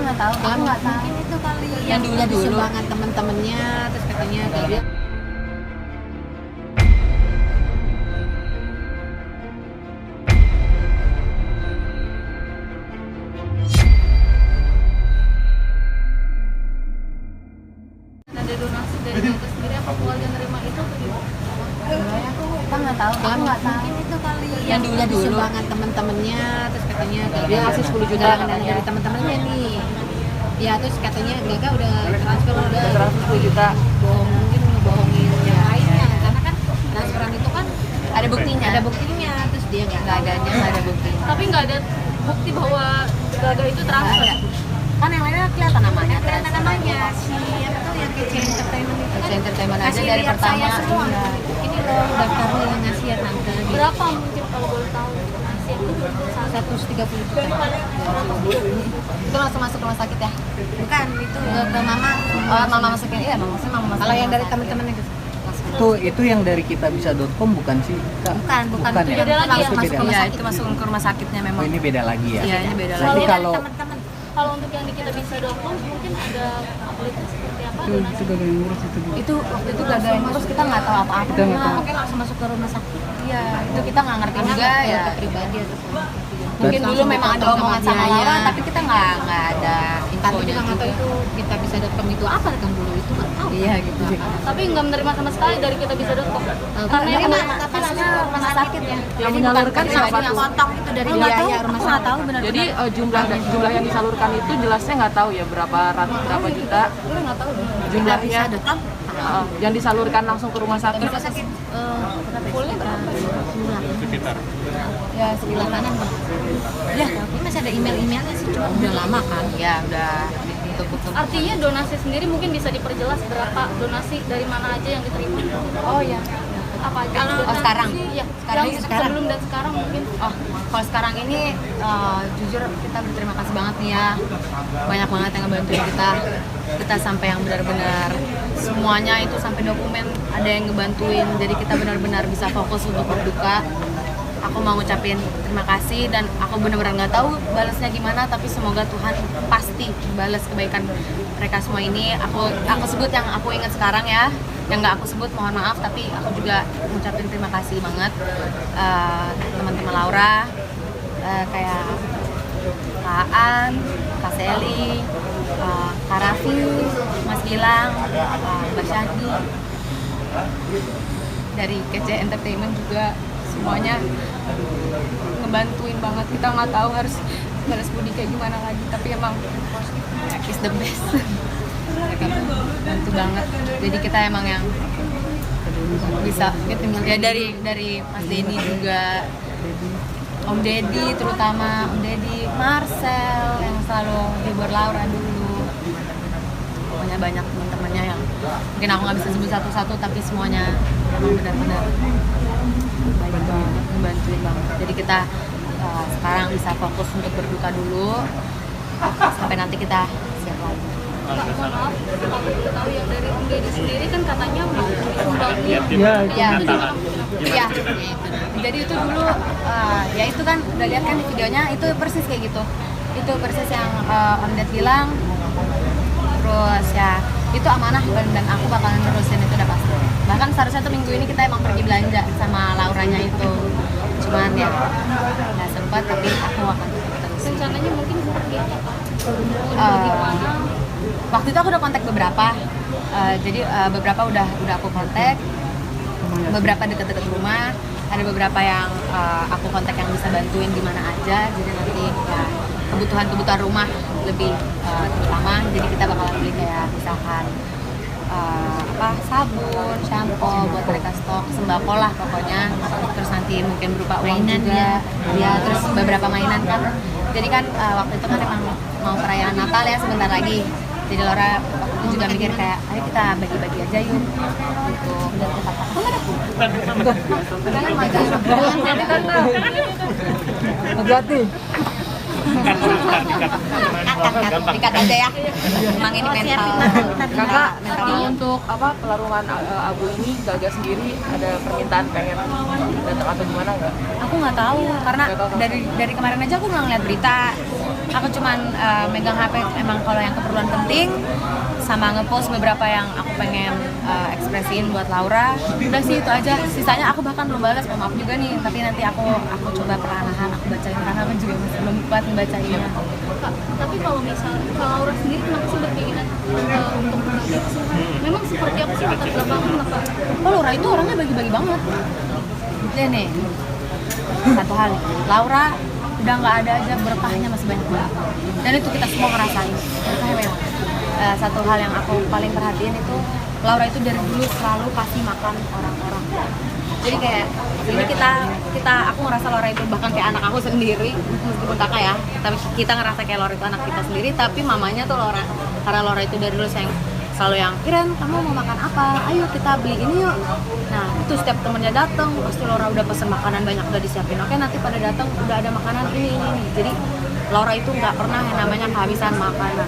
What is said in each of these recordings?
nggak tahu, aku nggak tahu. Mungkin itu kali Yang dulu sumbangan teman-temannya, terus katanya dia ada donasi dari mereka sendiri apa keluarga nerima itu atau gimana? kita nggak tahu, aku nggak tahu. Mungkin itu kali Yang dulu sumbangan teman-temannya, terus katanya dia ngasih 10 juta dari teman-temannya nih. Ya terus katanya mereka udah transfer 10 juta, mungkin ngebohongin yang lainnya karena kan transferan itu kan ada buktinya, terus dia nggak ada bukti. tapi nggak ada bukti bahwa Gaga itu transfer. Kan yang lainnya kelihatan namanya, Siapa tuh yang kece entertainment itu kan entertainment aja kasih dari lihat pertama. saya semua. Iya. Ini loh daftarnya yang ngasih ya tante. Berapa mungkin kalau boleh tahu donasi itu 130 juta. Itu langsung masuk rumah sakit ya? bukan itu Ke mama. Oh, mama masukin. Iya, mama masukin. Kalau yang dari teman-temannya gitu. Itu yang dari kitabisa.com bukan sih, Kak? Bukan Itu ya. beda lagi ya? Masuk ke rumah Iya, sakit. Itu masuk ke rumah sakitnya Oh, memang. ini beda lagi ya? Iya, ini beda Berarti lagi. kalau kalau untuk yang di kitabisa.com mungkin ada update seperti apa donasi? gagal ngurus itu. Itu waktu itu gagal ngurus, kita nggak tahu apa-apa. Kita nggak tahu. Mungkin langsung masuk ke rumah sakit. Iya, itu kita nggak ngerti juga ya. Pribadi atau mungkin dulu memang ada omongan sama Laura, tapi kita nggak ada infonya. Kita nggak tahu itu kita bisa datang itu apa kan dulu itu nggak tahu. Iya gitu. Tapi nggak menerima sama sekali dari kitabisa.com. Karena Karena emang tapi langsung ke rumah sakit ya. Yang menyalurkan siapa tuh? Kontak itu dari iya, rumah sakit. Tahu benar. Jadi jumlah yang disalurkan itu jelasnya nggak tahu ya berapa juta nggak tahu. jumlahnya. Yang disalurkan langsung ke rumah sakit. Rumah sakit fullnya berapa? Sekitar. Ya sekitaran. Ya, ini masih ada emailnya sih, cuma udah lama kan. Ya udah ditutup. artinya donasi sendiri mungkin bisa diperjelas berapa donasi dari mana aja yang diterima. Oh ya. Apa aja? Oh, sekarang? Iya. Sekarang Yang sekarang. sebelum dan sekarang mungkin. Oh, kalau sekarang ini jujur kita berterima kasih banget nih ya. Banyak banget yang ngebantuin kita. Kita sampai yang benar-benar semuanya itu sampai dokumen ada yang ngebantuin. Jadi kita benar-benar bisa fokus untuk berduka. Aku mau ngucapin terima kasih dan aku benar-benar nggak tahu balasnya gimana, tapi semoga Tuhan pasti balas kebaikan mereka semua ini. Aku sebut yang aku ingat sekarang ya, yang nggak aku sebut mohon maaf, tapi aku juga ngucapin terima kasih banget teman-teman Laura, kayak Kak Aan, Kak Seli, Kak Raffi, Mas Gilang, Mbak Syahdi, dari Kece Entertainment juga semuanya ngebantuin banget. Kita nggak tahu harus balas budi kayak gimana lagi, tapi emang is the best. Mereka bantu banget, jadi kita emang yang bisa ya dari Mas Denny juga, Om Deddy terutama, Om Deddy, Marcel yang selalu hibur Laura dulu. Pokoknya banyak teman-temannya yang mungkin aku nggak bisa sebut satu-satu, tapi semuanya emang benar-benar baik banget, ngebantuin banget. Jadi kita sekarang bisa fokus untuk berduka dulu sampai nanti kita siap lagi. Kak, mohon maaf, kalau boleh tahu yang dari Om Deddy sendiri kan katanya mau sumbang nih. Iya. Iya. Jadi itu dulu ya itu kan udah lihat kan di videonya, itu persis kayak gitu. Itu persis yang Om Ded bilang. Terus ya itu amanah dan aku bakalan terusin itu udah pasti. Bahkan seharusnya tuh minggu ini kita emang pergi belanja sama Lauranya itu. Cuman ya nggak sempat, tapi aku akan terusin. Rencananya mungkin seperti apa, Kak? Eh, Waktu itu aku udah kontak beberapa, jadi beberapa udah aku kontak, beberapa deket-deket rumah, ada beberapa yang aku kontak yang bisa bantuin di mana aja. Jadi nanti ya kebutuhan rumah lebih terutama, jadi kita bakalan beli kayak misalkan sabun, shampoo buat mereka stok, sembako lah pokoknya. Terus nanti mungkin berupa uang mainan juga, ya terus beberapa mainan kan. Jadi kan waktu itu kan emang mau perayaan Natal ya sebentar lagi. Jadi Laura waktu itu juga mikir kayak, ayo kita bagi-bagi aja yuk gitu. Dan kita jangan maju, Hati-hati. Dikat aja ya. Emang ini mental. Kakak, mental. kalau untuk apa pelarungan abu ini Gaga sendiri ada permintaan pengen datang atau gimana nggak? Aku nggak tahu karena Nggak tahu. dari kemarin aja aku nggak ngeliat berita. Aku cuman megang HP emang kalau yang keperluan penting sama ngepost beberapa yang aku pengen ekspresiin buat Laura. Udah sih itu aja. Sisanya aku bahkan belum balas, maaf juga nih. Tapi nanti aku coba perlahan aku bacain karena aku juga masih belum kuat ngebacainnya. Kak, tapi kalau misalnya kalau Laura sendiri kenapa sih berkeinginan untuk berbagi kesukaan? Memang seperti apa sih latar belakangnya kenapa? Oh, Laura itu orangnya bagi-bagi banget. Dia nih, satu hal nih, Laura udah nggak ada aja berkahnya masih banyak banget. Dan itu kita semua ngerasain. Berkahnya memang. Satu hal yang aku paling perhatiin itu Laura itu dari dulu selalu kasih makan orang-orang. Jadi kayak ini aku ngerasa Laura itu bahkan kayak anak aku sendiri meskipun kakak ya, tapi kita ngerasa kayak Laura itu anak kita sendiri, tapi mamanya tuh Laura, karena Laura itu dari dulu sayang selalu yang Iren kamu mau makan apa, ayo kita beli ini yuk. Nah itu setiap temennya datang pasti Laura udah pesen makanan banyak, udah disiapin, oke nanti pada datang udah ada makanan ini. Jadi Laura itu nggak pernah yang namanya kehabisan makanan.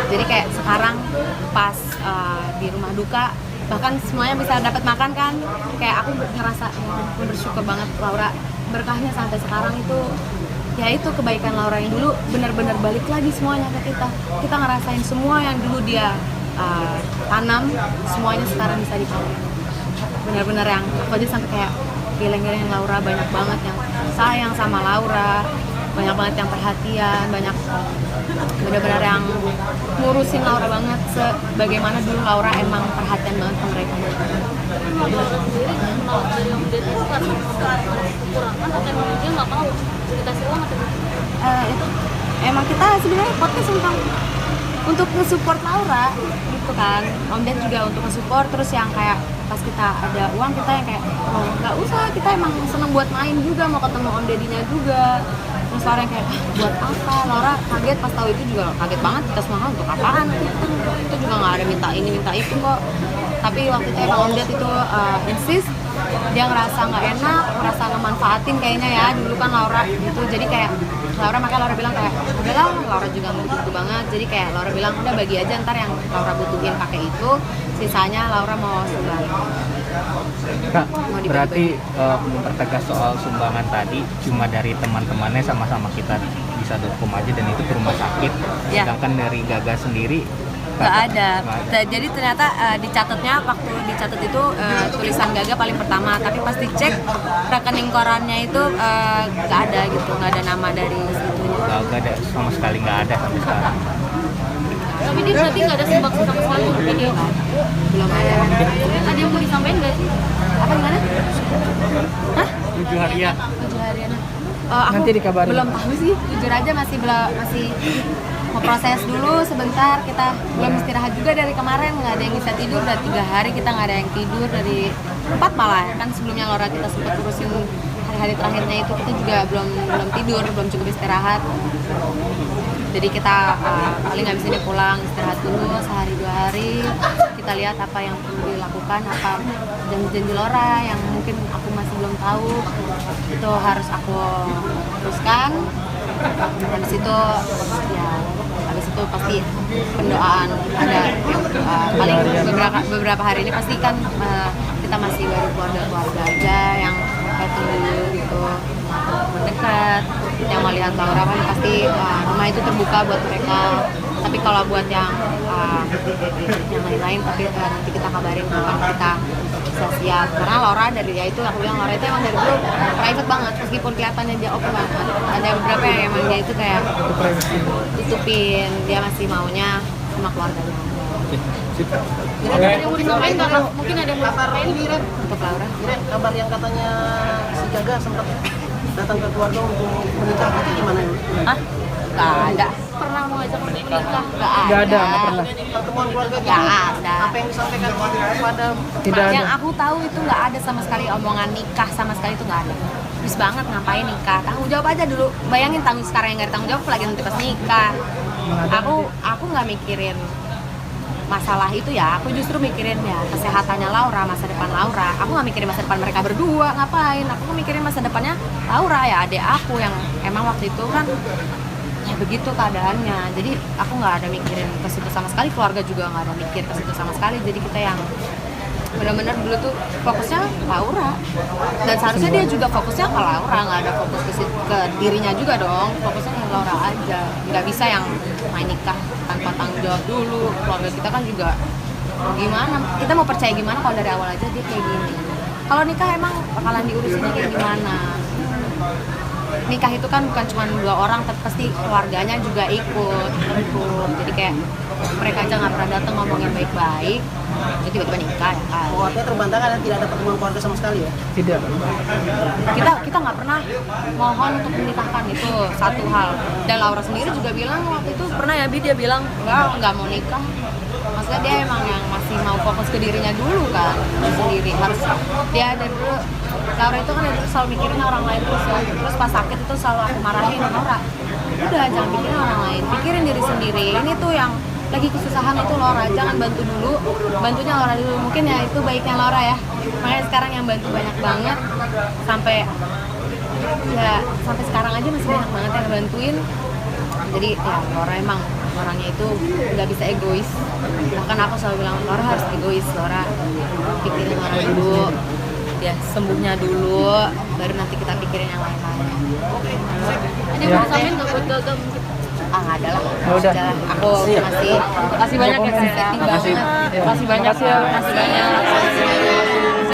Jadi kayak sekarang pas di rumah duka bahkan semuanya bisa dapat makan kan, kayak aku ngerasa aku bersyukur banget Laura, berkahnya sampai sekarang itu ya itu kebaikan Laura yang dulu benar-benar balik lagi semuanya ke kita ngerasain semua yang dulu dia tanam semuanya sekarang bisa dipanen. Benar-benar yang aku aja sampai kayak geleng-geleng Laura, banyak banget yang sayang sama Laura, banyak banget yang perhatian, banyak benar-benar yang ngurusin Laura banget sebagaimana dulu Laura emang perhatian banget ke mereka. Laura sendiri menolak dari Om Ded itu karena kekurangan atau emang dia nggak mau dikasih uang atau Itu emang kita sebenarnya podcast untuk nge-support Laura gitu kan. Om Ded juga untuk nge-support, terus yang kayak pas kita ada uang kita yang kayak oh nggak usah, kita emang seneng buat main juga, mau ketemu Om Dedinya juga. Terus Laura yang kayak buat apa? Laura kaget pas tahu itu juga kaget banget, kita semua untuk apaan? Itu juga nggak ada minta ini minta itu kok. Tapi waktu itu emang Om Ded itu insist, dia ngerasa nggak enak, ngerasa ngemanfaatin kayaknya ya dulu kan Laura gitu. Jadi kayak makanya Laura bilang kayak udahlah, Laura juga butuh banget. Jadi kayak Laura bilang udah bagi aja, ntar yang Laura butuhin pakai itu, sisanya Laura mau sumbang. Kak, berarti mempertegas soal sumbangan tadi cuma dari teman-temannya sama-sama kita bisa .com aja dan itu ke rumah sakit. Ya. Sedangkan dari Gaga sendiri Nggak ada. nggak ada. Jadi ternyata dicatatnya waktu dicatat itu tulisan Gaga paling pertama, tapi pas dicek rekening korannya itu nggak ada gitu, nggak ada nama dari situnya. Gaga ada sama sekali nggak ada sampai sekarang. tapi dia berarti nggak ada sumbangsi sama sekali untuk ini. Belum ada. Ada yang mau disampaikan nggak sih? Apa gimana? Hah? 7 harian. 7 harian. Aku Nanti dikabarin. belum tahu sih, jujur aja masih mau proses dulu sebentar. Kita belum istirahat juga dari kemarin, nggak ada yang bisa tidur, udah 3 hari kita nggak ada yang tidur, dari 4 malah kan sebelumnya Laura kita sempat urusin hari-hari terakhirnya itu kita juga belum tidur, belum cukup istirahat. Jadi kita paling habis ini pulang istirahat dulu sehari 2 hari, kita lihat apa yang perlu dilakukan, apa janji-janji Laura yang mungkin aku masih belum tahu, itu harus aku teruskan. Habis itu ya pasti pendoaan ada paling beberapa hari ini pasti kan kita masih baru keluarga aja yang ketemu gitu mendekat, yang melihat Laura kan pasti rumah itu terbuka buat mereka. Tapi kalau buat yang lain-lain tapi nanti kita kabarin kalau kita bisa siap, karena Laura dari ya itu aku bilang Laura itu emang dari dulu private banget meskipun kelihatannya dia open banget. Ada beberapa yang emang dia itu kayak tutupin, dia masih maunya sama keluarganya. Jadi ada yang mau disampaikan karena mungkin ada yang mau disampaikan Untuk Laura Kabar yang katanya si Gaga sempat datang ke keluarga untuk menikah itu gimana? nggak ada, pernah mau ngajak menikah. nggak ada, nggak pernah. Pertemuan keluarga itu Nggak ada. apa yang disampaikan kepada Tidak Yang ada. aku tahu itu nggak ada sama sekali omongan nikah, sama sekali itu nggak ada. Bis banget ngapain nikah, tanggung jawab aja dulu. Bayangin tanggung sekarang yang nggak ada tanggung jawab, lagi nanti pas nikah. Aku nggak mikirin masalah itu ya aku justru mikirin ya kesehatannya Laura, masa depan Laura. Aku nggak mikirin masa depan mereka berdua, ngapain, aku mikirin masa depannya Laura ya, adik aku yang emang waktu itu kan ya begitu keadaannya. Jadi aku nggak ada mikirin ke situ sama sekali, keluarga juga nggak ada mikir ke situ sama sekali. Jadi kita yang benar-benar dulu tuh fokusnya Laura, dan seharusnya dia juga fokusnya ke Laura, nggak ada fokus ke dirinya juga dong, fokusnya ke Laura aja. Nggak bisa yang main nikah tanpa tanggung jawab dulu. Keluarga kita kan juga mau gimana, kita mau percaya gimana kalau dari awal aja dia kayak gini. Kalau nikah emang bakalan diurusinnya kayak gimana. Nikah itu kan bukan cuma 2 orang, tapi pasti keluarganya juga ikut. Jadi kayak mereka aja nggak pernah datang ngomongin baik-baik, jadi tiba-tiba nikah ya kan. Oh, artinya terbantahkan dan tidak ada pertemuan keluarga sama sekali ya? Tidak. Kita nggak pernah mohon untuk menikahkan, itu satu hal. Dan Laura sendiri juga bilang waktu itu pernah ya, dia bilang nggak mau nikah. Maksudnya dia emang yang masih mau fokus ke dirinya dulu kan, sendiri. Harus dia dari dulu, Laura itu kan selalu mikirin orang lain terus ya. Terus pas sakit itu selalu aku marahin, Laura udah jangan pikirin orang lain, pikirin diri sendiri. Ini tuh yang lagi kesusahan itu Laura, jangan bantu dulu, bantunya Laura dulu. Mungkin ya itu baiknya Laura ya, makanya sekarang yang bantu banyak banget, sampai sekarang aja masih banyak banget yang bantuin. Jadi ya Laura emang orangnya itu nggak bisa egois, bahkan aku selalu bilang Laura harus egois, Laura pikirin orang dulu, ya sembuhnya dulu, baru nanti kita pikirin yang lain-lain. Ada yang mau sampein nggak buat gagal mungkin? Nggak ada lah. Ya udah. Aku makasih banyak ya, Makasih. makasih banyak, makasih banyak.